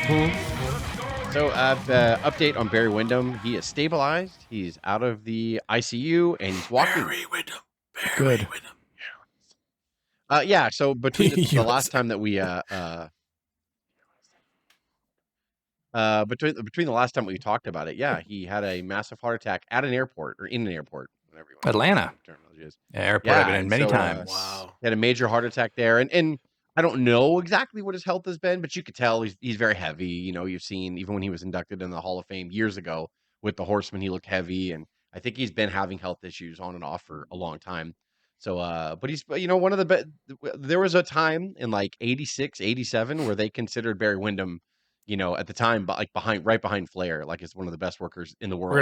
So, update on Barry Windham. He is stabilized. He's out of the ICU and he's walking. Barry Windham. Good. Yeah. So between the last time that we between the last time we talked about it, yeah, he had a massive heart attack at an airport or in an airport, whatever you want. Atlanta. Yeah, airport I've been in many times. Wow. He had a major heart attack there, and I don't know exactly what his health has been, but you could tell he's very heavy. You know, you've seen even when he was inducted in the Hall of Fame years ago with the Horsemen, he looked heavy, and I think he's been having health issues on and off for a long time. So, but he's, one of the best. There was a time in like 86, 87 where they considered Barry Windham, at the time, but like right behind Flair, like it's one of the best workers in the world. We're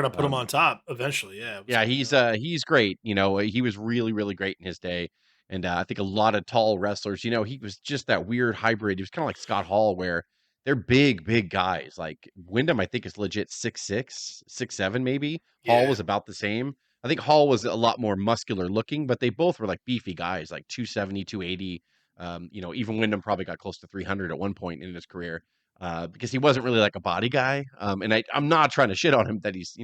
gonna put him on top eventually. Yeah. Yeah, he's great. He was really, really great in his day. And I think a lot of tall wrestlers, he was just that weird hybrid. He was kind of like Scott Hall, where they're big, big guys. Like Wyndham, I think is legit 6'6", 6'7", maybe. Yeah. Hall was about the same. I think Hall was a lot more muscular looking, but they both were like beefy guys, like 270, 280. Even Wyndham probably got close to 300 at one point in his career. Because he wasn't really like a body guy. And I'm not trying to shit on him that he's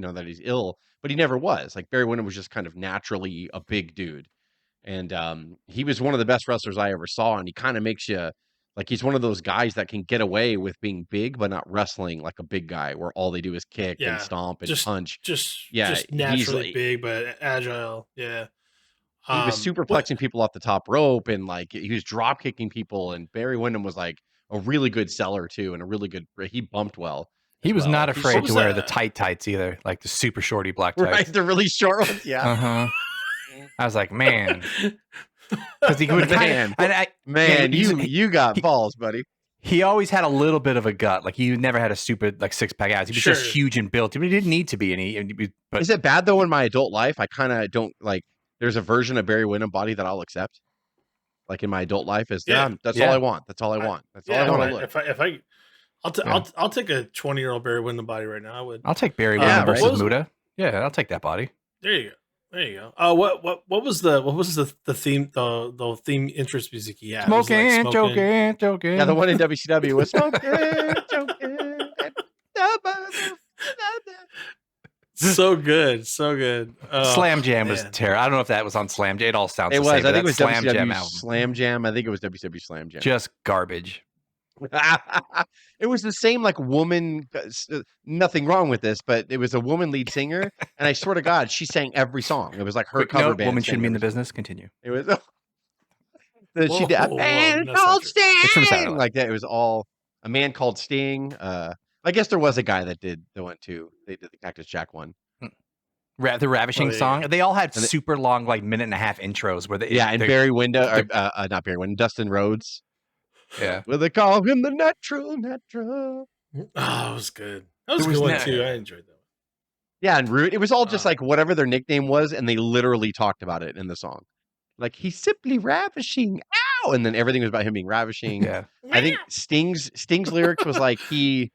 ill, but he never was. Like Barry Windham was just kind of naturally a big dude. And he was one of the best wrestlers I ever saw. And he kind of makes you like, he's one of those guys that can get away with being big, but not wrestling like a big guy where all they do is kick and stomp and punch. Just naturally big, but agile. Yeah. He was superplexing people off the top rope and like he was drop kicking people. And Barry Windham was like a really good seller too, and a really good. He bumped well. He was not afraid to wear the tight tights either, like the super shorty black tights. Right, the really short ones. Yeah. I was like, man, because he would you got balls, buddy. He always had a little bit of a gut. Like he never had a super like 6-pack abs. He was just huge and built. He didn't need to be. But is it bad though? In my adult life, I kind of don't like. There's a version of Barry Windham body that I'll accept. Like in my adult life, that's all I want. That's all I want. That's all I want to look. I'll take a 20-year-old Barry Windham body right now. I would. I'll take Barry Windham versus Muda. Yeah, I'll take that body. There you go. What was the theme the theme interest music he had? Smoking, joking. Yeah, the one in WCW was smoking, joking. So good. Oh, Slam Jam was terrible. I don't know if that was on Slam Jam. It all sounds. It was. I think it was Slam WCW Jam album. Slam Jam. I think it was WCW Slam Jam. Just garbage. It was the same like woman. Nothing wrong with this, but it was a woman lead singer, and I swear to God, she sang every song. It was like her cover band. Woman shouldn't be in the business. Continue. It was. She did a man called Sting. Like that. It was all a man called Sting. I guess there was a guy that did the one too. They did the Cactus Jack one. The Ravishing song. They all had super long, like 1.5-minute intros where they. And Barry Windham, not Barry Windham, Dustin Rhodes. Yeah. Well, they call him the natural. Oh, it was good. That was a good one too. I enjoyed that one. Yeah, and Root. It was all just like whatever their nickname was, and they literally talked about it in the song. Like he's simply ravishing. Ow! And then everything was about him being ravishing. Yeah. I think Sting's lyrics was like he.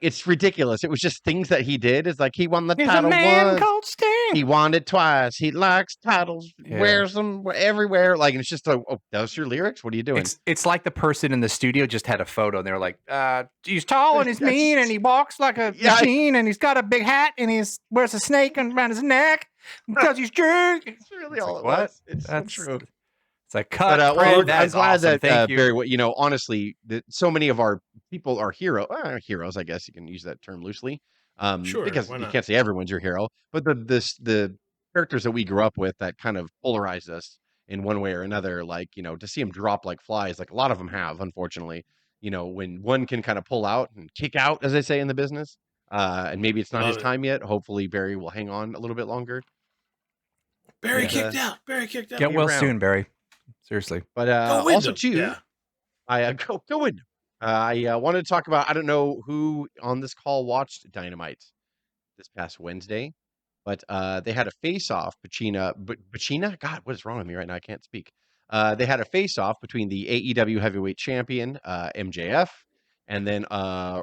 It's ridiculous. It was just things that he did. It's like he won the title once. He's a man called Sting. He won it twice. He likes titles, wears them everywhere. Like, and it's just those your lyrics? What are you doing? It's like the person in the studio just had a photo and they were like, he's tall and he's mean and he walks like a machine and he's got a big hat and he wears a snake around his neck because he's drunk. It's really all it was. It's so true. It's like, cut. I'm glad awesome. that Barry, honestly, so many of our people are heroes, I guess you can use that term loosely. Because you can't say everyone's your hero, but the characters that we grew up with that kind of polarized us in one way or another, like, to see them drop like flies, like a lot of them have, unfortunately, when one can kind of pull out and kick out, as they say in the business, and maybe it's not his time yet. Hopefully Barry will hang on a little bit longer. Barry kicked out. Get well soon, Barry. Seriously. But also too, I go Wyndham. I wanted to talk about, I don't know who on this call watched Dynamite this past Wednesday, but they had a face-off, Pacina? God, what is wrong with me right now? I can't speak. They had a face-off between the AEW heavyweight champion, MJF, and then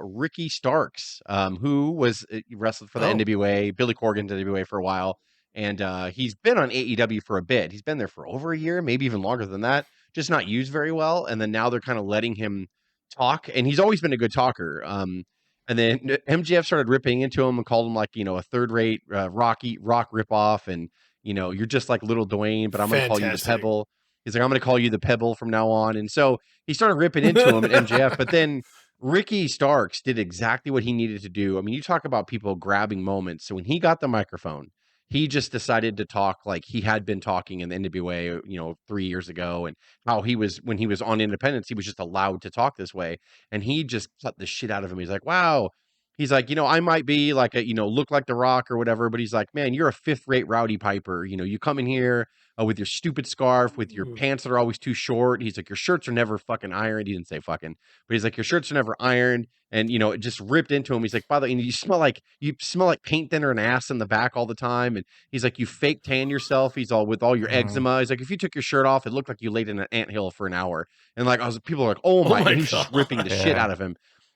Ricky Starks, who was wrestled for the NWA, Billy Corgan's NWA for a while, and he's been on AEW for a bit. He's been there for over a year, maybe even longer than that, just not used very well, and then now they're kind of letting him talk, and he's always been a good talker. And then MJF started ripping into him and called him like, a third-rate rock ripoff, and you're just like little Dwayne, but I'm going to call you the Fantastic. Pebble. He's like, I'm going to call you the Pebble from now on. And so he started ripping into him at MJF, but then Ricky Starks did exactly what he needed to do. I mean, you talk about people grabbing moments. So when he got the microphone, he just decided to talk like he had been talking in the NWA, 3 years ago, and how when he was on Independence, he was just allowed to talk this way. And he just cut the shit out of him. He's like, wow. He's like, I might be like look like The Rock or whatever, but he's like, man, you're a fifth-rate Rowdy Piper. You come in here with your stupid scarf, with your pants that are always too short. He's like, your shirts are never fucking ironed. He didn't say fucking, but he's like, your shirts are never ironed. And it just ripped into him. He's like, by the way, you smell like paint thinner and ass in the back all the time. And he's like, you fake tan yourself. He's all with all your eczema. He's like, if you took your shirt off, it looked like you laid in an anthill for an hour. And like, people are like, oh my, and he's just ripping the shit out of him.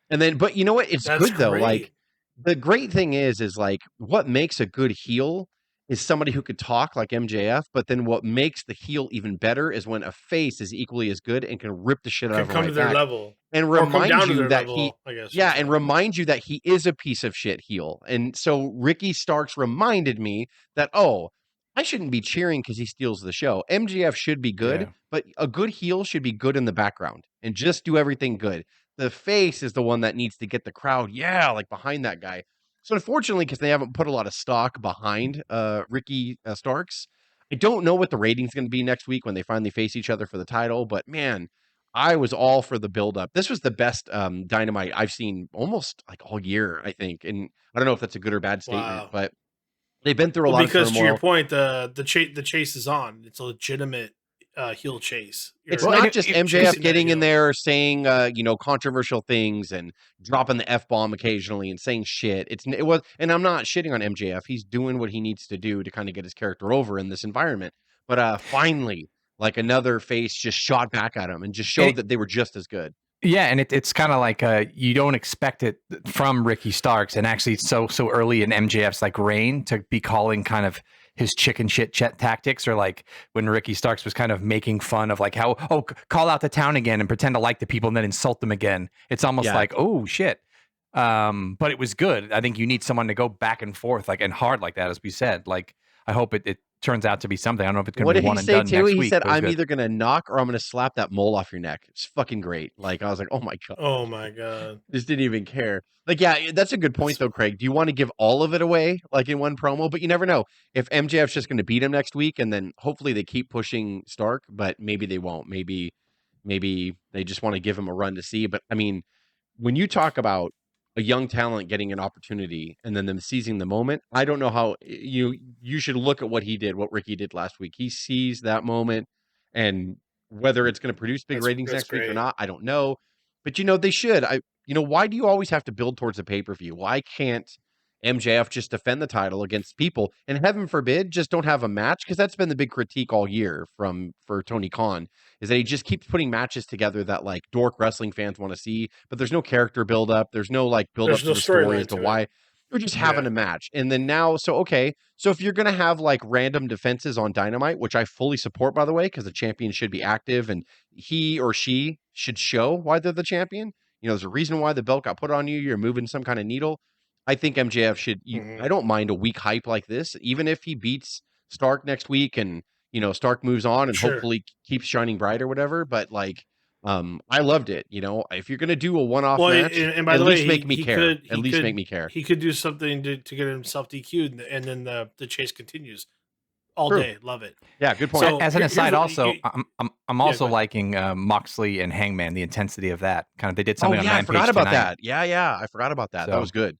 And then, but you know what? It's good though. Like, the great thing is like, what makes a good heel is somebody who could talk like MJF, but then what makes the heel even better is when a face is equally as good and can rip the shit out of them come to their level and remind you that and remind you that he is a piece of shit heel. And so Ricky Starks reminded me that, I shouldn't be cheering because he steals the show. MJF should be good, but a good heel should be good in the background and just do everything good. The face is the one that needs to get the crowd, like behind that guy. So unfortunately, because they haven't put a lot of stock behind Ricky Starks, I don't know what the rating's going to be next week when they finally face each other for the title. But man, I was all for the build-up. This was the best Dynamite I've seen almost like all year, I think. And I don't know if that's a good or bad statement, but they've been through a lot of turmoil. Because to your point, the chase is on. It's a legitimate heel chase. It's not just MJF getting in there saying controversial things and dropping the F-bomb occasionally and saying shit. And I'm not shitting on MJF. He's doing what he needs to do to kind of get his character over in this environment. But finally, like, another face just shot back at him and just showed that they were just as good. Yeah, and it's kind of like you don't expect it from Ricky Starks, and actually so early in MJF's like reign to be calling kind of his chicken shit tactics, or like when Ricky Starks was kind of making fun of like how, call out the town again and pretend to like the people and then insult them again. It's almost like, oh shit. But it was good. I think you need someone to go back and forth like and hard like that, as we said. Like, I hope it turns out to be something. I don't know if it's going to be one and done next week. He said, I'm either going to knock or I'm going to slap that mole off your neck. It's fucking great. Like, I was like, oh my God. Oh my God. Just didn't even care. Like, yeah, that's a good point though, Craig. Do you want to give all of it away like in one promo? But you never know. If MJF's just going to beat him next week and then hopefully they keep pushing Stark, but maybe they won't. Maybe they just want to give him a run to see. But I mean, when you talk about a young talent getting an opportunity and then them seizing the moment, I don't know how you should look at what he did, what Ricky did last week. He seized that moment, and whether it's going to produce big ratings next week or not, I don't know. But they should. Why do you always have to build towards a pay-per-view? Why can't MJF just defend the title against people? And heaven forbid, just don't have a match, because that's been the big critique all year for Tony Khan, is that he just keeps putting matches together that like dork wrestling fans want to see, but there's no character build up. There's no like build up to the story as to why. You're just having a match. And then now, so if you're going to have like random defenses on Dynamite, which I fully support, by the way, because the champion should be active and he or she should show why they're the champion. There's a reason why the belt got put on you. You're moving some kind of needle. I think MJF should, I don't mind a weak hype like this, even if he beats Stark next week and, Stark moves on and hopefully keeps shining bright or whatever. But like, I loved it. If you're going to do a one-off match, and by at the least way, make me care. At least make me care. He could do something to get himself DQ'd, and then the chase continues all day. Love it. Yeah, good point. So, as an aside, also, I'm also liking Moxley and Hangman, the intensity of that. Kind of, they did something on Rampage I forgot about tonight. that. Yeah, I forgot about that. That was good.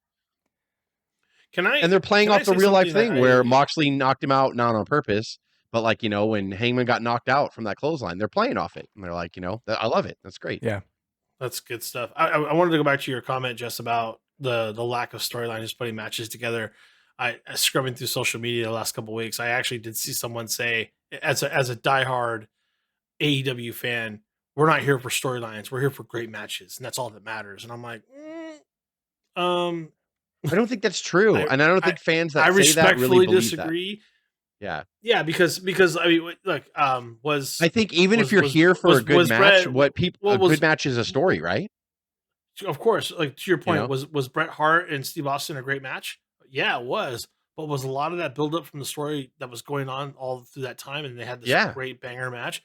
And they're playing off the real life thing where Moxley knocked him out, not on purpose, but like, when Hangman got knocked out from that clothesline, they're playing off it. And they're like, I love it. That's great. Yeah. That's good stuff. I wanted to go back to your comment, Jess, about the lack of storyline, just putting matches together. I scrubbing through social media the last couple of weeks, I actually did see someone say, as a diehard AEW fan, we're not here for storylines. We're here for great matches. And that's all that matters. And I'm like, I don't think that's true. And I don't think fans that I say that really believe disagree. That. Yeah, because I mean, look, I think even if you're here for a good match, a good match is a story, right? of course, like to your You point, know? was Bret Hart and Steve Austin a great match? Yeah, it was. But was a lot of that build up from the story that was going on all through that time, and they had this Yeah. great banger match?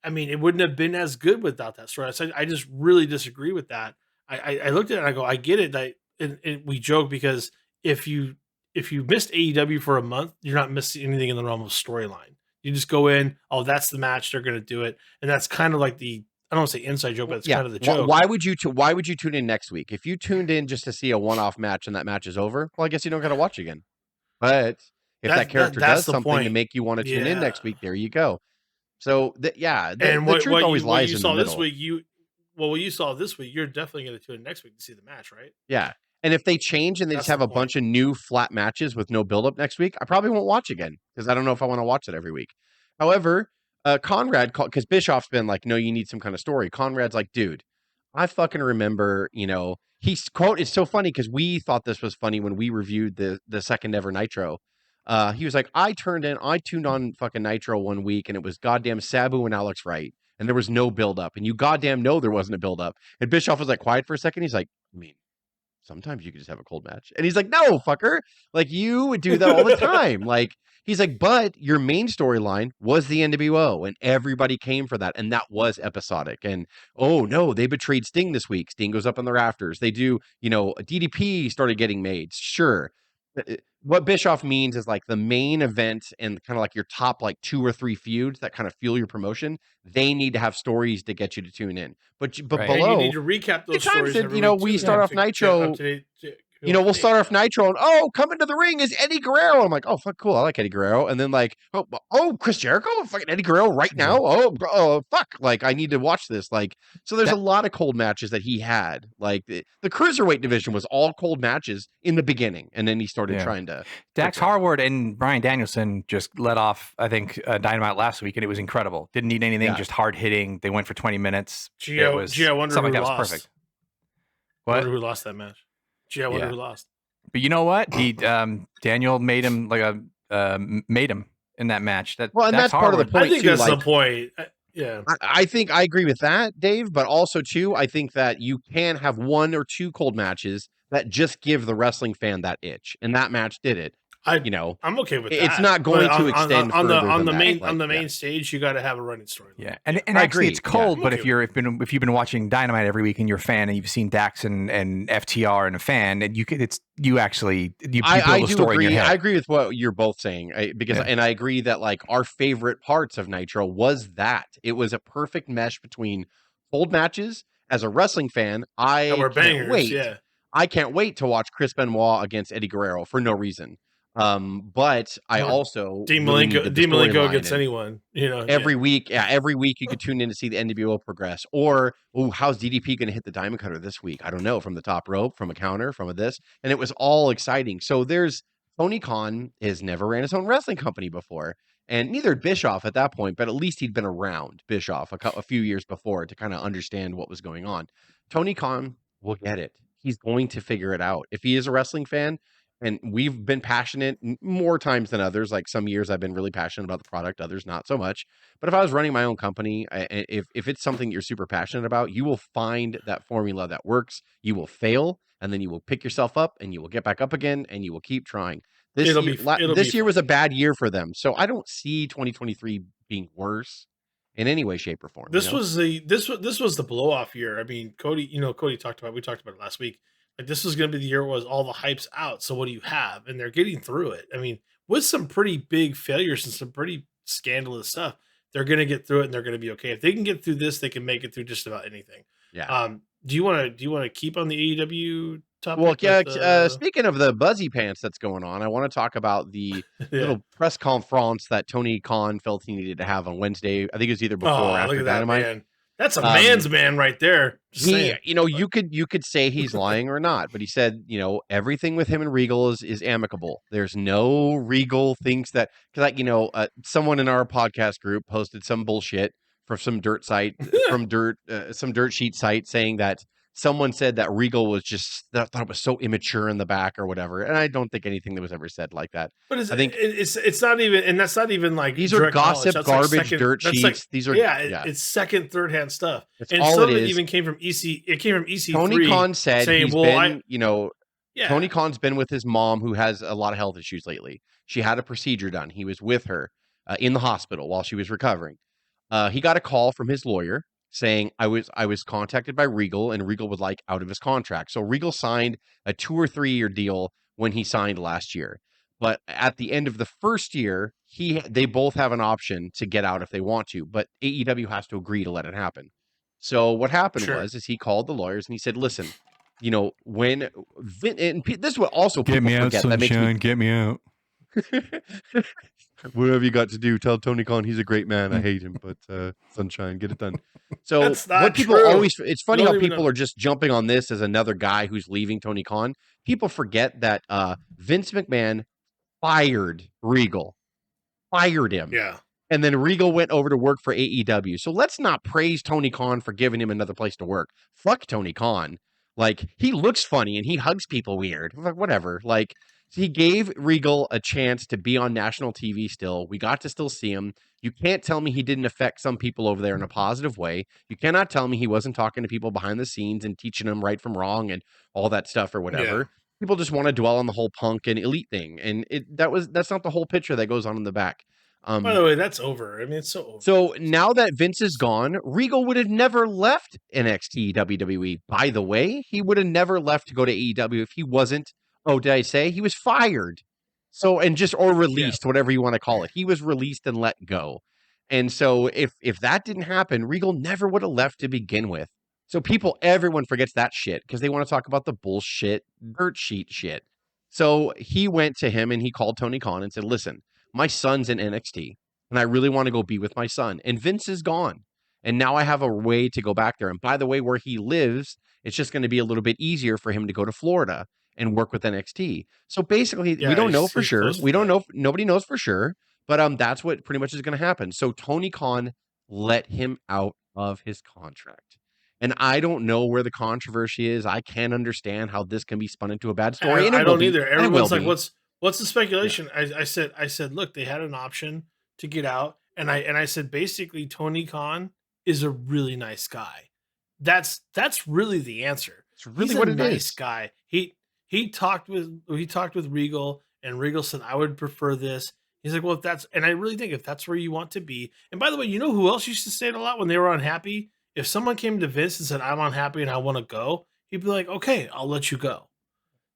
I mean, it wouldn't have been as good without that story. I just really disagree with that. I looked at it and I go, I get it that, and we joke because if you missed AEW for a month, you're not missing anything in the realm of storyline. You just go in, oh, that's the match, they're going to do it, and that's kind of like the, I don't want to say inside joke, but it's Yeah. kind of the joke. Why would you tune in next week? If you tuned in just to see a one-off match and that match is over, well, I guess you don't got to watch again. But if that character That's does the something to point. make you want to tune in Yeah. next week, there you go. So the And truth always what lies you in the saw this middle. week, what you saw this week, you're definitely going to tune in next week to see the match, right? Yeah. And if they change and they That's just have the a bunch point. of new flat matches with no buildup next week, I probably won't watch again because I don't know if I want to watch it every week. However, Conrad, because Bischoff's been like, no, you need some kind of story. Conrad's like, dude, I fucking remember, he's quote, it's so funny because we thought this was funny when we reviewed the second ever Nitro. He was like, I tuned on fucking Nitro one week and it was goddamn Sabu and Alex Wright. And there was no buildup. And you goddamn know there wasn't a buildup. And Bischoff was like quiet for a second. He's like, I mean, sometimes you could just have a cold match. And he's like, no, fucker. Like, you would do that all the time. Like, he's like, but your main storyline was the NWO, and everybody came for that. And that was episodic. And oh, no, they betrayed Sting this week. Sting goes up in the rafters. They do, DDP started getting made. Sure. What Bischoff means is like the main event and kind of like your top like 2 or 3 feuds that kind of fuel your promotion. They need to have stories to get you to tune in. But Right. And you below, need to recap those times stories that, every week we too, start off to Nitro. up to date, We'll start off Nitro and coming to the ring is Eddie Guerrero. I'm like, oh fuck, cool. I like Eddie Guerrero. And then like, Chris Jericho, fucking Eddie Guerrero right now. Oh, fuck. Like, I need to watch this. Like, so there's a lot of cold matches that he had. Like the cruiserweight division was all cold matches in the beginning, and then he started trying to. Dax Harwood and Bryan Danielson just let off, I think, Dynamite last week, and it was incredible. Didn't need anything, just hard hitting. They went for 20 minutes. Gio, I wonder something who like that lost. was perfect. What? I wonder who lost that match. Gee, I wonder who lost. But you know what? He Daniel made him made him in that match. That's part of the point. I think too, that's the point. Yeah, I think I agree with that, Dave. But also too, I think that you can have 1 or 2 cold matches that just give the wrestling fan that itch, and that match did it. I'm okay with that. It's not going to extend on the main main stage. You got to have a running story. Yeah, and actually, it's cold. But if you've been watching Dynamite every week and you're a fan, and you've seen Dax and FTR and a fan, and you build a story in your head. I agree with what you're both saying and I agree that like our favorite parts of Nitro was that it was a perfect mesh between cold matches. As a wrestling fan, I can't wait to watch Chris Benoit against Eddie Guerrero for no reason. But I also Dean Malenko against anyone, every week you could tune in to see the NWO progress. Or how's DDP going to hit the diamond cutter this week? I don't know, from the top rope, from a counter, from this, and it was all exciting. So there's Tony Khan has never ran his own wrestling company before, and neither had Bischoff at that point, but at least he'd been around Bischoff a few years before to kind of understand what was going on. Tony Khan will get it. He's going to figure it out. If he is a wrestling fan. And we've been passionate more times than others. Like some years I've been really passionate about the product, others not so much. But if I was running my own company, if it's something you're super passionate about, you will find that formula that works. You will fail, and then you will pick yourself up, and you will get back up again, and you will keep trying. This year was a bad year for them. So I don't see 2023 being worse in any way, shape, or form. This was the blow off year. I mean, Cody talked about it last week. Like, this was going to be the year was all the hype's out. So what do you have? And they're getting through it. I mean, with some pretty big failures and some pretty scandalous stuff, they're going to get through it and they're going to be okay. If they can get through this, they can make it through just about anything. Yeah. Do you want to keep on the AEW topic? Well, yeah. Speaking of the buzzy pants that's going on, I want to talk about the little press conference that Tony Khan felt he needed to have on Wednesday. I think it was either before or after Dynamite. Man. That's a man's man right there. You could say he's lying or not, but he said, everything with him and Regal is amicable. There's no Regal thinks that, because someone in our podcast group posted some bullshit from some dirt site, some dirt sheet site saying that someone said that Regal was just thought it was so immature in the back or whatever, and I don't think anything that was ever said like that. But I think it's not even, and that's not even like these are direct knowledge. gossip, That's garbage, like second, dirt that's like, sheets. These are it's second, third hand stuff. That's And all some it of it is. even came from EC. It came from EC3. Tony Khan said saying, he's well, been, yeah, Tony Khan's been with his mom who has a lot of health issues lately. She had a procedure done. He was with her in the hospital while she was recovering. He got a call from his lawyer saying I was contacted by Regal, and Regal was like out of his contract. So Regal signed a 2 or 3 year deal when he signed last year. But at the end of the first year, they both have an option to get out if they want to, but AEW has to agree to let it happen. So what happened Sure. was he called the lawyers and he said, "Listen, when and this is what also Get people me out, forget that makes sunshine. Get me out. What have you got to do? Tell Tony Khan he's a great man. I hate him, but sunshine, get it done." So That's not what people true. always, it's funny You how don't even people know. are just jumping on this as another guy who's leaving Tony Khan. People forget that Vince McMahon fired Regal, fired him. Yeah. And then Regal went over to work for AEW. So let's not praise Tony Khan for giving him another place to work. Fuck Tony Khan. Like, he looks funny and he hugs people weird. Like, whatever. Like, he gave Regal a chance to be on national TV still. We got to still see him. You can't tell me he didn't affect some people over there in a positive way. You cannot tell me he wasn't talking to people behind the scenes and teaching them right from wrong and all that stuff or whatever. Yeah. People just want to dwell on the whole Punk and Elite thing. And that's not the whole picture that goes on in the back. By the way, that's over. I mean, it's so over. So now that Vince is gone, Regal would have never left NXT WWE. By the way, he would have never left to go to AEW if he wasn't, did I say? He was fired. So, or released, whatever you want to call it. He was released and let go. And so if that didn't happen, Regal never would have left to begin with. So everyone forgets that shit because they want to talk about the bullshit, dirt sheet shit. So he went to him and he called Tony Khan and said, "Listen, my son's in NXT and I really want to go be with my son. And Vince is gone. And now I have a way to go back there. And by the way, where he lives, it's just going to be a little bit easier for him to go to Florida and work with NXT." So basically, we don't know for sure. We don't know. Nobody knows for sure. But that's what pretty much is going to happen. So Tony Khan let him out of his contract. And I don't know where the controversy is. I can't understand how this can be spun into a bad story. I don't either. Everyone's like, what's the speculation? Yeah. I said, look, they had an option to get out. And I said, basically, Tony Khan is a really nice guy. That's really the answer. It's really He's what a it nice is. guy. He talked with Regal, and Regal said, "I would prefer this." He's like, "Well, and I really think if that's where you want to be." And by the way, you know who else used to say it a lot when they were unhappy? If someone came to Vince and said, "I'm unhappy and I want to go," he'd be like, "Okay, I'll let you go."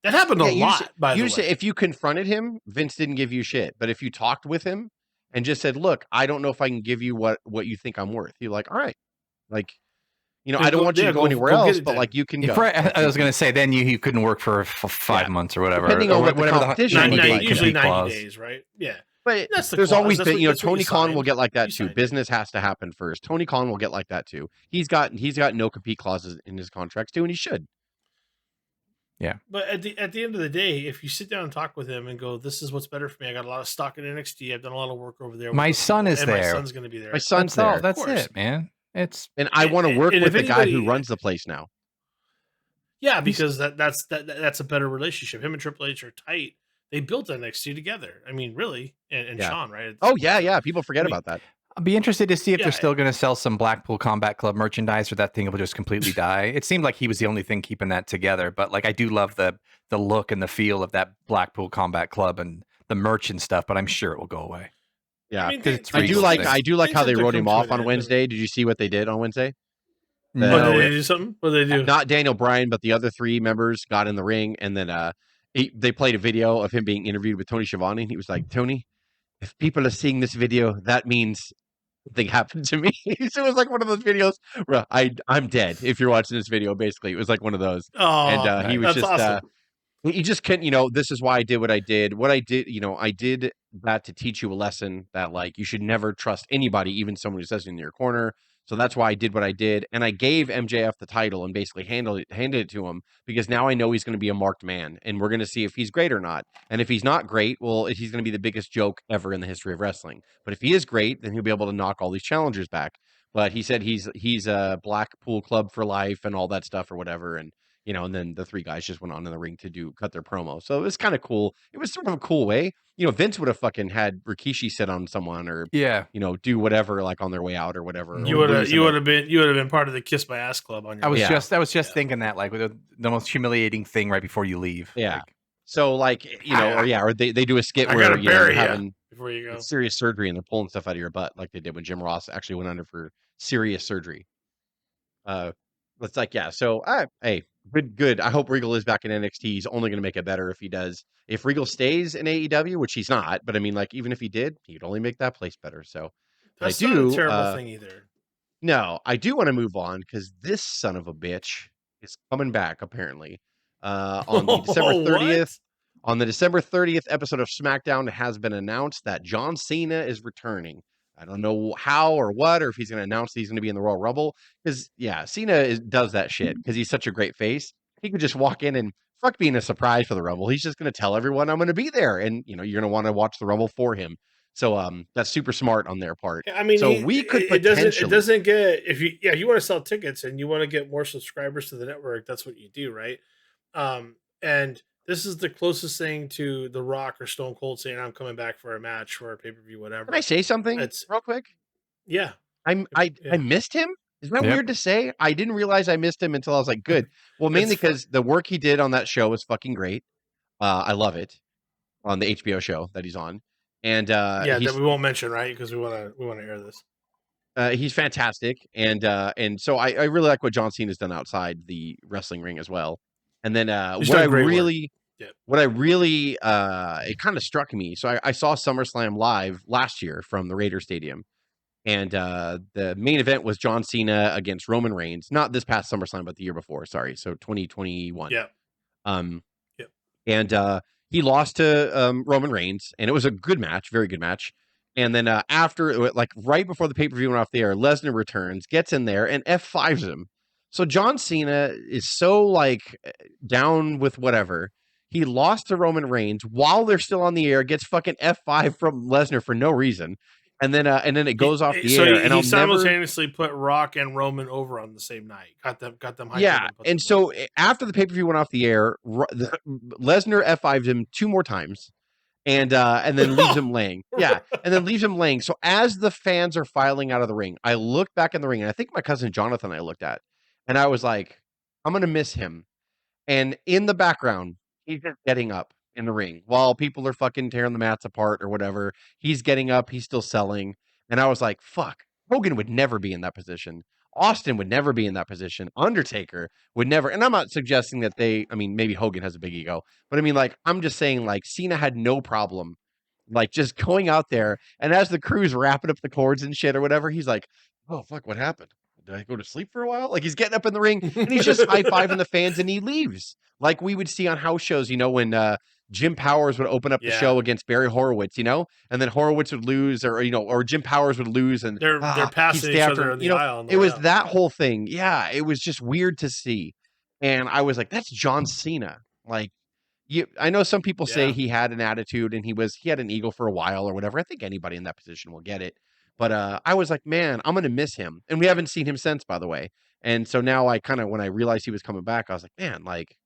That happened a lot, by the way. If you confronted him, Vince didn't give you shit. But if you talked with him and just said, "Look, I don't know if I can give you what you think I'm worth," you're like, "All right." Like, I don't want you to go anywhere else, but like you can go. I was going to say, then you couldn't work for 5 months or whatever. Depending on what the competition usually 90 days, right? Yeah. But there's always been, Tony Khan will get like that too. Business has to happen first. Tony Khan will get like that too. He's got no compete clauses in his contracts too, and he should. Yeah. But at the end of the day, if you sit down and talk with him and go, "This is what's better for me. I got a lot of stock in NXT. I've done a lot of work over there. My son is there. My son's going to be there. My son's there. That's it, man. And I want to work with the guy who runs the place now. Yeah, because that's a better relationship. Him and Triple H are tight. They built NXT together. I mean, really, and Sean, right? Yeah. People forget about that. I'll be interested to see if they're still going to sell some Blackpool Combat Club merchandise, or that thing will just completely die. It seemed like he was the only thing keeping that together, but like I do love the look and the feel of that Blackpool Combat Club and the merch and stuff. But I'm sure it will go away. Yeah, I do like how they wrote him off on Wednesday. Did you see what they did on Wednesday? No, did they do something? What did they do? Not Daniel Bryan, but the other 3 members got in the ring, and then they played a video of him being interviewed with Tony Schiavone, and he was like, "Tony, if people are seeing this video, that means something happened to me." So it was like one of those videos where I'm dead. If you're watching this video, basically, it was like one of those. Oh, and he was just awesome. He just couldn't, this is why I did what I did. What I did, I did that to teach you a lesson that like you should never trust anybody, even someone who says in your corner. So that's why I did what I did. And I gave MJF the title and basically handed it to him because now I know he's going to be a marked man and we're going to see if he's great or not. And if he's not great, well, he's going to be the biggest joke ever in the history of wrestling. But if he is great, then he'll be able to knock all these challengers back. but he said he's a Blackpool Club for life and all that stuff or whatever. And and then the three guys just went on in the ring to cut their promo. So it was kind of cool. It was sort of a cool way. Vince would have fucking had Rikishi sit on someone or Yeah. do whatever like on their way out or whatever. You would have been part of the Kiss My Ass Club on your way. I was just thinking that, like, the most humiliating thing right before you leave. Yeah. Like, so like, or they do a skit where they're having before you go. serious surgery and they're pulling stuff out of your butt like they did when Jim Ross actually went under for serious surgery. It's like, yeah. So, hey, good. I hope Regal is back in NXT. He's only going to make it better if he does. If Regal stays in AEW, which he's not, but I mean, like, even if he did, he'd only make that place better. So, that's not a terrible thing either. No, I do want to move on because this son of a bitch is coming back apparently on the December 30th. On the December 30th episode of SmackDown, it has been announced that John Cena is returning. I don't know how or what, or if he's going to announce that he's going to be in the Royal Rumble. Because, yeah, Cena does that shit because he's such a great face. He could just walk in and fuck being a surprise for the Rumble. He's just going to tell everyone I'm going to be there. And, you're going to want to watch the Rumble for him. So that's super smart on their part. I mean, so we could potentially... It doesn't get... If you want to sell tickets and you want to get more subscribers to the network, that's what you do, right? And... this is the closest thing to The Rock or Stone Cold saying I'm coming back for a match for a pay-per-view, whatever. Can I say something real quick? Yeah. I missed him. Is that weird to say? I didn't realize I missed him until I was like, good. Well, mainly because the work he did on that show was fucking great. I love it on the HBO show that he's on. And that we won't mention, right? Because we want to air this. He's fantastic. And so I really like what John Cena's done outside the wrestling ring as well. And then what I really, it kind of struck me. So I saw SummerSlam live last year from the Raider Stadium. And the main event was John Cena against Roman Reigns. Not this past SummerSlam, but the year before. Sorry. So 2021. Yeah. And he lost to Roman Reigns. And it was a good match. Very good match. And then after, like right before the pay-per-view went off the air, Lesnar returns, gets in there, and F5s him. So John Cena is so like down with whatever. He lost to Roman Reigns while they're still on the air, gets fucking F5 from Lesnar for no reason. And then it goes off the air. And he simultanesely put Rock and Roman over on the same night. Got them hyped. Yeah. And so after the pay-per-view went off the air, Lesnar F5'd him 2 more times. And then leaves him laying. Yeah. And then leaves him laying. So as the fans are filing out of the ring, I look back in the ring, and I think my cousin Jonathan I looked at. And I was like, I'm going to miss him. And in the background, he's just getting up in the ring while people are fucking tearing the mats apart or whatever. He's getting up. He's still selling. And I was like, fuck, Hogan would never be in that position. Austin would never be in that position. Undertaker would never. And I'm not suggesting that maybe Hogan has a big ego. But I mean, like, I'm just saying, like, Cena had no problem, like, just going out there. And as the crew's wrapping up the cords and shit or whatever, he's like, oh, fuck, what happened? Did I go to sleep for a while? Like, he's getting up in the ring and he's just high-fiving the fans and he leaves. Like we would see on house shows, when Jim Powers would open up the show against Barry Horowitz, and then Horowitz would lose or Jim Powers would lose and they're passing each other in the aisle. It was that whole thing. Yeah, it was just weird to see. And I was like, that's John Cena. Like, I know some people say he had an attitude and he had an ego for a while or whatever. I think anybody in that position will get it. But I was like, man, I'm going to miss him. And we haven't seen him since, by the way. And so now when I realized he was coming back, I was like, man, like,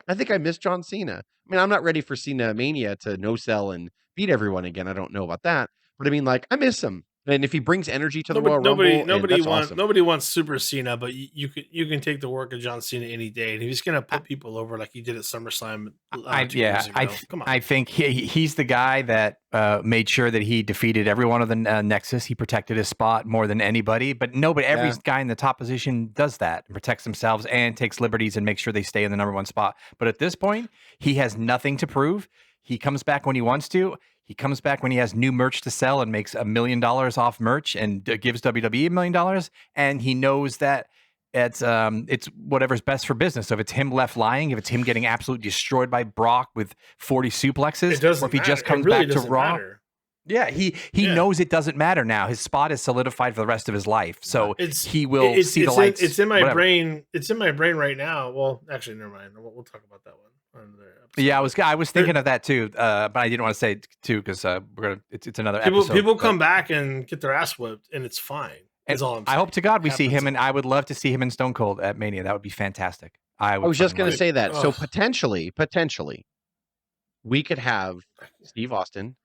I think I miss John Cena. I mean, I'm not ready for Cena Mania to no sell and beat everyone again. I don't know about that. But I mean, like, I miss him. And if he brings energy to the Royal Rumble, nobody wants Super Cena, but you can take the work of John Cena any day, and he's going to put people over like he did at SummerSlam. 2 years ago. Come on. I think he's the guy that made sure that he defeated every one of the Nexus. He protected his spot more than anybody, but every guy in the top position does that, protects themselves and takes liberties and makes sure they stay in the number 1 spot. But at this point, he has nothing to prove. He comes back when he wants to. He comes back when he has new merch to sell and makes $1 million off merch and gives WWE $1 million. And he knows that it's whatever's best for business. So if it's him left lying, if it's him getting absolutely destroyed by Brock with 40 suplexes, or if he just comes back to Raw. Yeah, he knows it doesn't matter now. His spot is solidified for the rest of his life. So he will see the lights. It's in my brain. It's in my brain right now. Well, actually, never mind. We'll talk about that one. Yeah, I was thinking of that too, but I didn't want to say it too because it's another episode. People come back and get their ass whipped, and it's fine. And Is all I'm I hope saying. to God we see Happens him, a and I would love to see him in Stone Cold at Mania. That would be fantastic. I was just fucking going love to it. say that. So Ugh. potentially, we could have Steve Austin,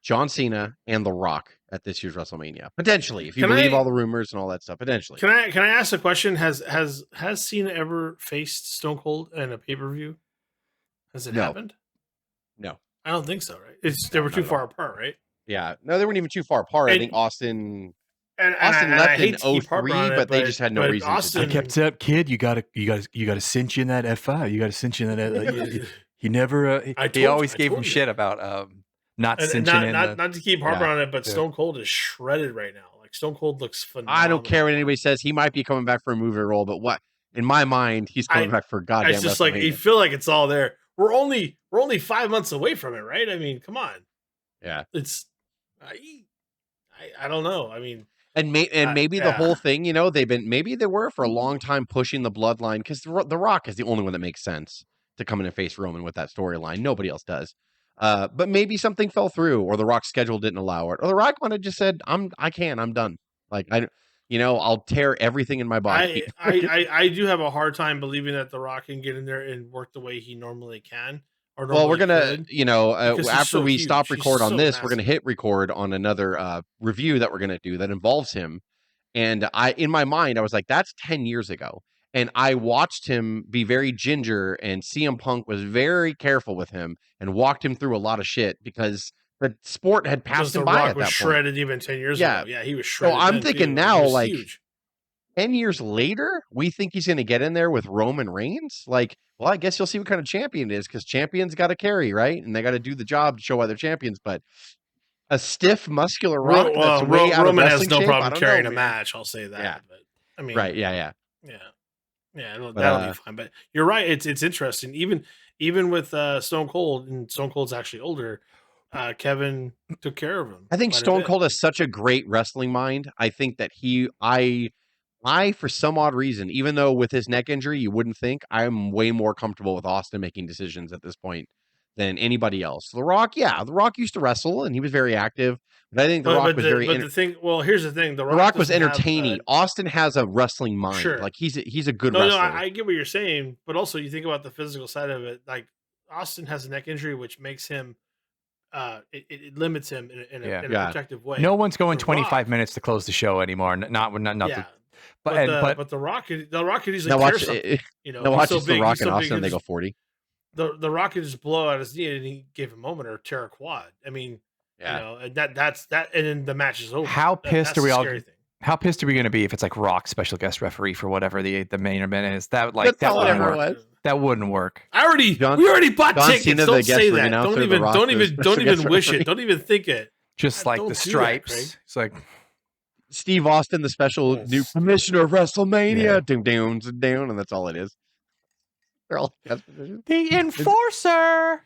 John Cena, and The Rock at this year's WrestleMania. Potentially, if you Can believe I- all the rumors and all that stuff. Potentially. Can I ask a question? Has Cena ever faced Stone Cold in a pay-per-view? Has it No. happened? No. I don't think so, right? They were not too at far all. apart, right? Yeah. No, they weren't even too far apart. I And- think Austin And Austin I left in hate to keep harping 03, on it, but they just had no but reason Austin, to. I kept up, kid. You gotta cinch in that F5. You gotta cinch in that. He never. He always gave him shit about not and cinching in. not to keep harping Yeah. on it, but Yeah. Stone Cold is shredded right now. Like Stone Cold looks phenomenal. I don't care what anybody says. He might be coming back for a movie role, but what in my mind, he's coming back for goddamn It's just like WrestleMania. you feel like it's all there. We're only 5 months away from it, right? I mean, come on. Yeah. It's I don't know. I mean, And maybe the yeah. whole thing, you know, maybe they were for a long time pushing the bloodline because the Rock is the only one that makes sense to come in and face Roman with that storyline. Nobody else does. But maybe something fell through, or the Rock's schedule didn't allow it, or the Rock might have just said, I'm done. Like I'll tear everything in my body. I do have a hard time believing that the Rock can get in there and work the way he normally can. Well, we're gonna, because he's after so we huge. stop He's record on so this, we're gonna massive. hit record on another review that we're gonna do that involves him. And in my mind, I was like, that's 10 years ago. And I watched him be very ginger, and CM Punk was very careful with him and walked him through a lot of shit because the sport had passed him the by Rock at was that shredded point. even 10 years Yeah. ago. Yeah, he was shredded. So I'm then, thinking too. now, he was like, huge. 10 years later, we think he's going to get in there with Roman Reigns. Like, well, I guess you'll see what kind of champion it is, because champions got to carry, right? And they got to do the job to show why they're champions. But a stiff, muscular Rock that's way out of Roman has wrestling no shape, problem I don't carrying know, a man. match. I'll say that. Yeah. But I mean, Right? Yeah. That'll But, be fine. But you're right. It's interesting. Even with Stone Cold, and Stone Cold's actually older. Kevin took care of him. I think quite a Stone bit. Cold has such a great wrestling mind. I think that I, for some odd reason, even though with his neck injury, you wouldn't think, I'm way more comfortable with Austin making decisions at this point than anybody else. The Rock used to wrestle and he was very active, but I think The Rock was very. The thing. Well, here's the thing. The Rock was doesn't have, entertaining. Austin has a wrestling mind. Sure. Like he's a good No, wrestler. I get what you're saying, but also you think about the physical side of it. Like Austin has a neck injury, which makes him, it limits him in a protective way. No one's going The 25 Rock- minutes to close the show anymore. Not Yeah. but the Rock could easily now clear watch something. You know, now he's watch so it's The big, Rock he's and so big, Austin, and they he go just- 40. The Rock could just blow out his knee at any given moment or tear a quad. I mean, Yeah. you know, and that's that, and then the match is over. How pissed That's are we the all? scary thing. How pissed are we going to be if it's like Rock special guest referee for whatever the main event is? That That's all it wouldn't ever work. was. That wouldn't work. We already bought John tickets. Cena, the Don't guest say that. announcer, Don't The even Rock, don't the even special don't even guest wish referee. it. Don't even think it. Just Don't like the do that, stripes. Craig. It's like Steve Austin, the special new commissioner of WrestleMania, Yeah. down, and that's all it is. They're all guest positions. the enforcer.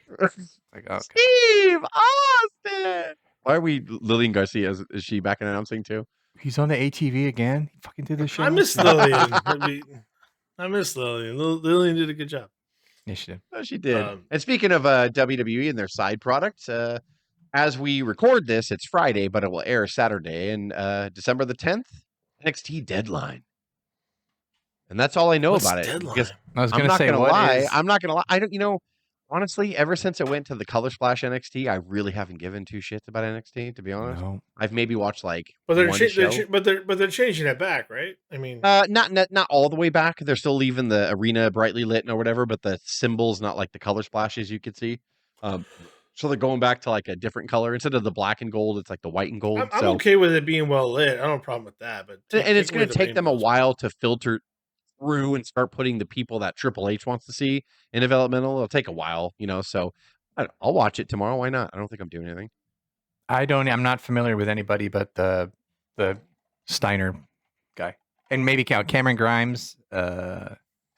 Like, okay. Steve Austin. Why are we Lillian Garcia? Is she back in announcing too? He's on the ATV again. He fucking did this show. I miss Lillian. I miss Lillian. Lillian did a good job. Yeah, she did. Oh, she did. And speaking of WWE and their side products, as we record this, it's Friday, but it will air Saturday, and December the 10th, NXT Deadline. And that's all I know What's about it. Deadline? Because I was I'm going to not say, gonna what lie. is- I'm not gonna lie. I don't. Honestly, ever since it went to the Color Splash NXT, I really haven't given two shits about NXT. To be honest, No. I've maybe watched like But they're one cha- show. they're changing it back, right? I mean, Not all the way back. They're still leaving the arena brightly lit or whatever, but the symbol's not like the color splashes you could see. So they're going back to like a different color instead of the black and gold. It's like the white and gold. I'm okay with it being well lit. I don't have a problem with that. But And it's going to take them a while to filter through and start putting the people that Triple H wants to see in developmental. It'll take a while, so I'll watch it tomorrow. Why not? I don't think I'm doing anything. I'm not familiar with anybody but the Steiner guy. And maybe Cameron Grimes.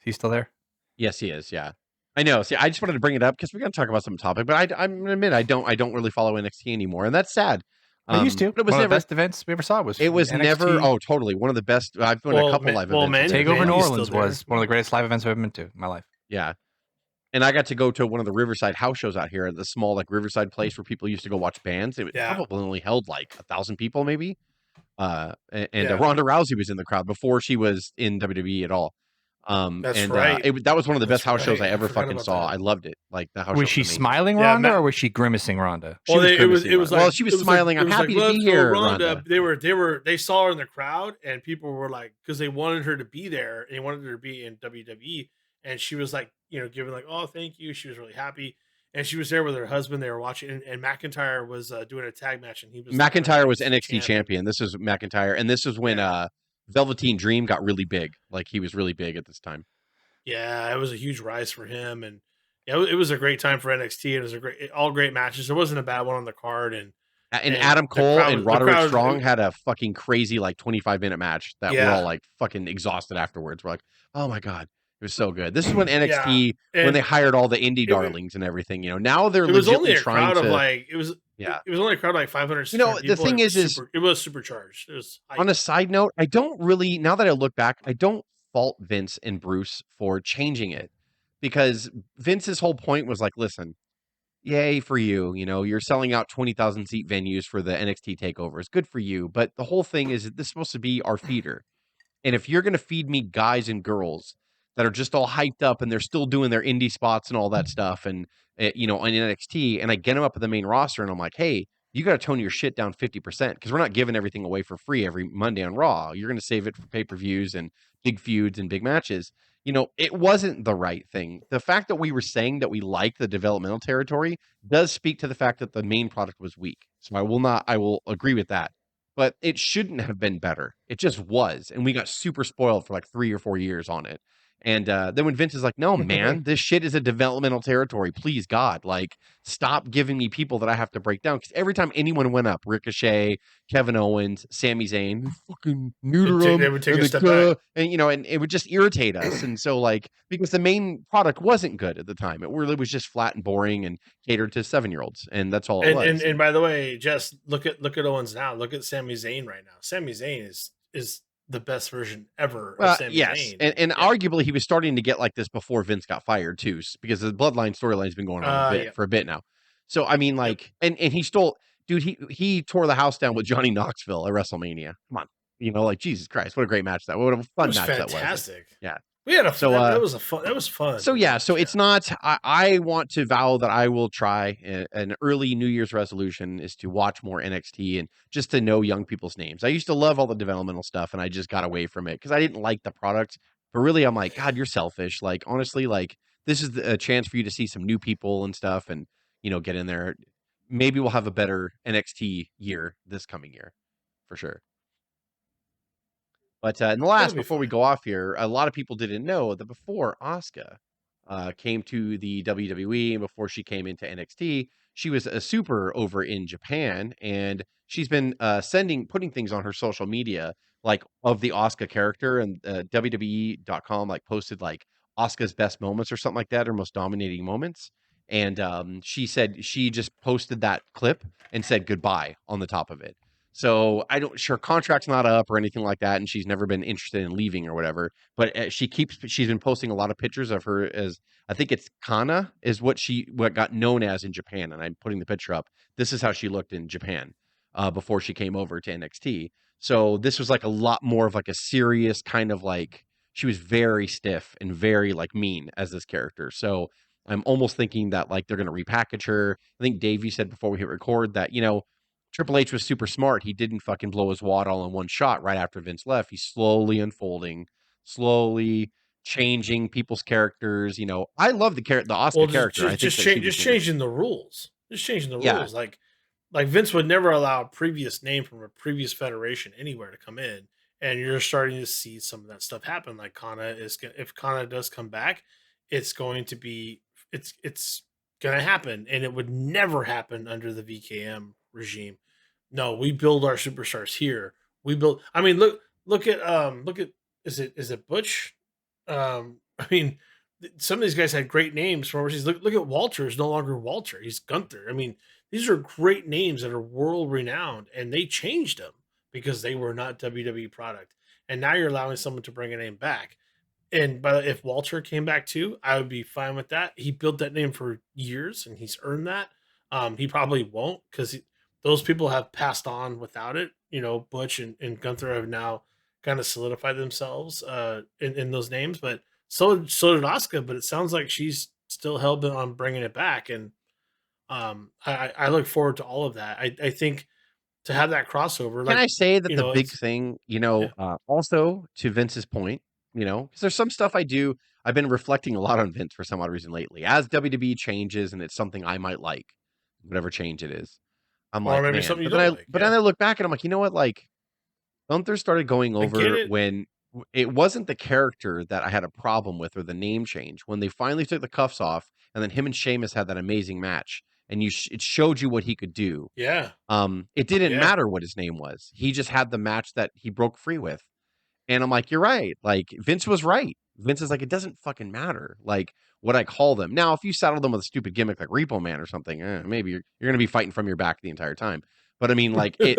He's still there? Yes, he is. Yeah, I know. See, I just wanted to bring it up because we're going to talk about some topic, but I'm going to admit I don't really follow NXT anymore, and that's sad. I used to. But it was One never of the best events we ever saw was NXT. never. Oh, totally. One of the best. I've been a couple live events. Takeover New Mandy's Orleans still there. was one of the greatest live events I've ever been to in my life. Yeah. And I got to go to one of the Riverside house shows out here at the small like Riverside place where people used to go watch bands. It probably only held like 1,000 people maybe. Yeah, Ronda Rousey was in the crowd before she was in WWE at all. that's right. That was one of the best That's house shows I right. I ever forgot fucking about saw. that. I loved it. Like the house show Was was she amazing. smiling Yeah, Rhonda or was she grimacing Rhonda? She well, was it was grimacing it was Rhonda. Well, like she was smiling. I'm happy to be let's go here, Rhonda. Rhonda. They saw her in the crowd, and people were like, because they wanted her to be there and they wanted her to be in WWE, and she was like, giving like, oh, thank you. She was really happy, and she was there with her husband. They were watching, and McIntyre was doing a tag match, and he was the current McIntyre was NXT NXT champion. champion. This was McIntyre, and this was when Yeah, Velveteen Dream got really big. Like he was really big at this time. yeah, it was a huge rise for him, and yeah, it was a great time for NXT. It was all great matches. There wasn't a bad one on the card, And and Adam Cole and the Roderick crowd, Strong had a fucking crazy like 25-minute match that we're all yeah, like fucking exhausted afterwards. We're like, oh my god, it was so good. This is when yeah, NXT when they and hired all the indie it, darlings and everything. Now they're it was only legitly a trying crowd of to like yeah. it was only a crowd of like 500, 600 The people, and thing is it was supercharged. It was hype. on a side note, I don't really now that I look back, I don't fault Vince and Bruce for changing it because Vince's whole point was like, listen, yay for you. You're selling out 20,000 seat venues for the NXT takeovers. Good for you. But the whole thing is that this is supposed to be our feeder. And if you're going to feed me guys and girls that are just all hyped up and they're still doing their indie spots and all that stuff, and on NXT, and I get them up at the main roster, and I'm like, hey, you got to tone your shit down 50% because we're not giving everything away for free every Monday on Raw. You're going to save it for pay per views and big feuds and big matches. It wasn't the right thing. The fact that we were saying that we like the developmental territory does speak to the fact that the main product was weak. So I will agree with that, but it shouldn't have been better. It just was. And we got super spoiled for like 3 or 4 years on it. And then when Vince is like, no, man, this shit is a developmental territory. Please, God, like, stop giving me people that I have to break down. Because every time anyone went up, Ricochet, Kevin Owens, Sami Zayn, they fucking neuter They them. would take And, a step back. and it would just irritate us. And so, like, because the main product wasn't good at the time, it really was just flat and boring and catered to 7-year-olds. And that's all it was. And by the way, Jess, look at Owens now. Look at Sami Zayn right now. Sami Zayn is the best version ever of Sami Yes, Zayn. and Yeah. arguably he was starting to get like this before Vince got fired too, because the Bloodline storyline's been going on Yeah. for a bit now. So I mean, Yep. like, and he stole, dude. He tore the house down with Johnny Knoxville at WrestleMania. Come on, like Jesus Christ, what a great match that! What a It fun was match that was. fantastic. Yeah. We had a So that was fun. so yeah, so it's not. I want to vow that I will try an early New Year's resolution is to watch more NXT and just to know young people's names. I used to love all the developmental stuff, and I just got away from it because I didn't like the product. But really, I'm like, God, you're selfish. Like honestly, like this is a chance for you to see some new people and stuff, and get in there. Maybe we'll have a better NXT year this coming year, for sure. But in the last, before we go off here, a lot of people didn't know that before Asuka came to the WWE and before she came into NXT, she was a super over in Japan, and she's been putting things on her social media like of the Asuka character, and WWE.com like posted like Asuka's best moments or something like that, or most dominating moments. And she said she just posted that clip and said goodbye on the top of it. So I don't her contract's not up or anything like that, and she's never been interested in leaving or whatever. But she's been posting a lot of pictures of her as I think it's Kana is what got known as in Japan, and I'm putting the picture up. This is how she looked in Japan before she came over to NXT. So this was like a lot more of like a serious kind of like she was very stiff and very like mean as this character. So I'm almost thinking that like they're gonna repackage her. I think Dave, you said before we hit record that Triple H was super smart. He didn't fucking blow his wad all in one shot right after Vince left. He's slowly unfolding, slowly changing people's characters. I love the Asuka character. I think that she was changing the rules. Just changing the yeah, rules. Like Vince would never allow a previous name from a previous federation anywhere to come in, and you're starting to see some of that stuff happen. Like if Kana does come back, it's going to be it's going to happen, and it would never happen under the VKM regime. No, we build our superstars here. We build. I mean, look at is it Butch? I mean, some of these guys had great names from overseas. Look at Walter is no longer Walter. He's Gunther. I mean, these are great names that are world renowned, and they changed them because they were not WWE product. And now you're allowing someone to bring a name back. And if Walter came back too, I would be fine with that. He built that name for years, and he's earned that. He probably won't because those people have passed on without it. You know, Butch and Gunther have now kind of solidified themselves in those names, but so did Asuka. But it sounds like she's still hell bent on bringing it back, and I look forward to all of that. I think to have that crossover, Can like, I say that you the know, big it's thing, yeah, also to Vince's point, because there's some stuff I do. I've been reflecting a lot on Vince for some odd reason lately. As WWE changes and it's something I might like, whatever change it is, I'm or like, maybe man. something you But then don't I like. but then Yeah, I look back and I'm like, you know what? Like Gunther started going I get over it. when it wasn't the character that I had a problem with or the name change. When they finally took the cuffs off, and then him and Sheamus had that amazing match, and it showed you what he could do. Yeah, It didn't yeah. matter what his name was. He just had the match that he broke free with. And I'm like, you're right. Like Vince was right. Vince is like, it doesn't fucking matter. Like what I call them. Now, if you saddle them with a stupid gimmick like Repo Man or something, maybe you're gonna be fighting from your back the entire time. But I mean, like it.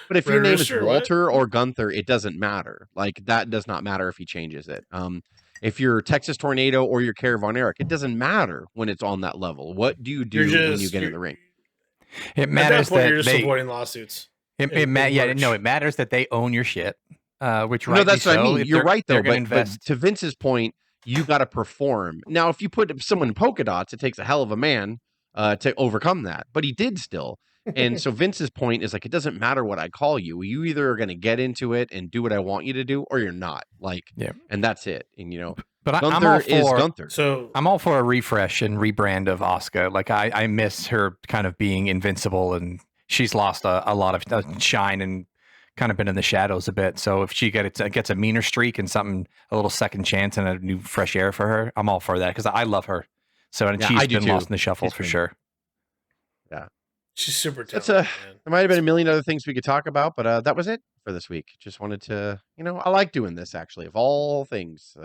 But if your Red name is Rooster, what? Walter or Gunther, it doesn't matter. Like that does not matter if he changes it. If you're Texas Tornado or you're Kerry Von Erich, it doesn't matter when it's on that level. What do you You're do when you just get in you're the ring? It at that matters point you're that just they avoiding lawsuits it and yeah, no, it merch. matters that they own your shit. Which No, rightly that's what I so. mean. If You're right they're though, gonna but invest. to Vince's point, you got to perform. Now, if you put someone in polka dots, it takes a hell of a man to overcome that. But he did still. And so Vince's point is like, it doesn't matter what I call you. You either are going to get into it and do what I want you to do, or you're not. Like, Yeah. and that's it. And But I'm all Gunther is for Gunther. So I'm all for a refresh and rebrand of Asuka. Like I miss her kind of being invincible, and she's lost a lot of shine and kind of been in the shadows a bit. So if she gets a meaner streak and something, a little second chance and a new fresh air for her, I'm all for that because I love her. So and Yeah, she's I do been too. lost in the shuffle She's for been, sure. yeah. she's super That's talented, man. there might have been a Super million other things we could talk about, but that was it for this week. Just wanted to, I like doing this actually. Of all things,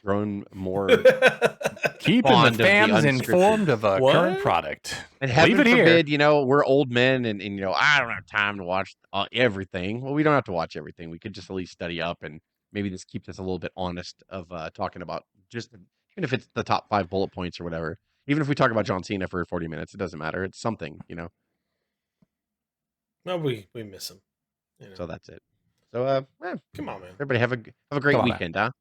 grown more talented. Keeping the fond of the fans informed unscripted. of a current What? product. And Leave heaven it here. forbid, we're old men and I don't have time to watch everything. Well, we don't have to watch everything. We could just at least study up and maybe this keeps us a little bit honest of talking about just even if it's the top 5 bullet points or whatever. Even if we talk about John Cena for 40 minutes, it doesn't matter. It's something. No, we miss him. So that's it. So Come on, man. everybody have a great Come on, weekend, huh?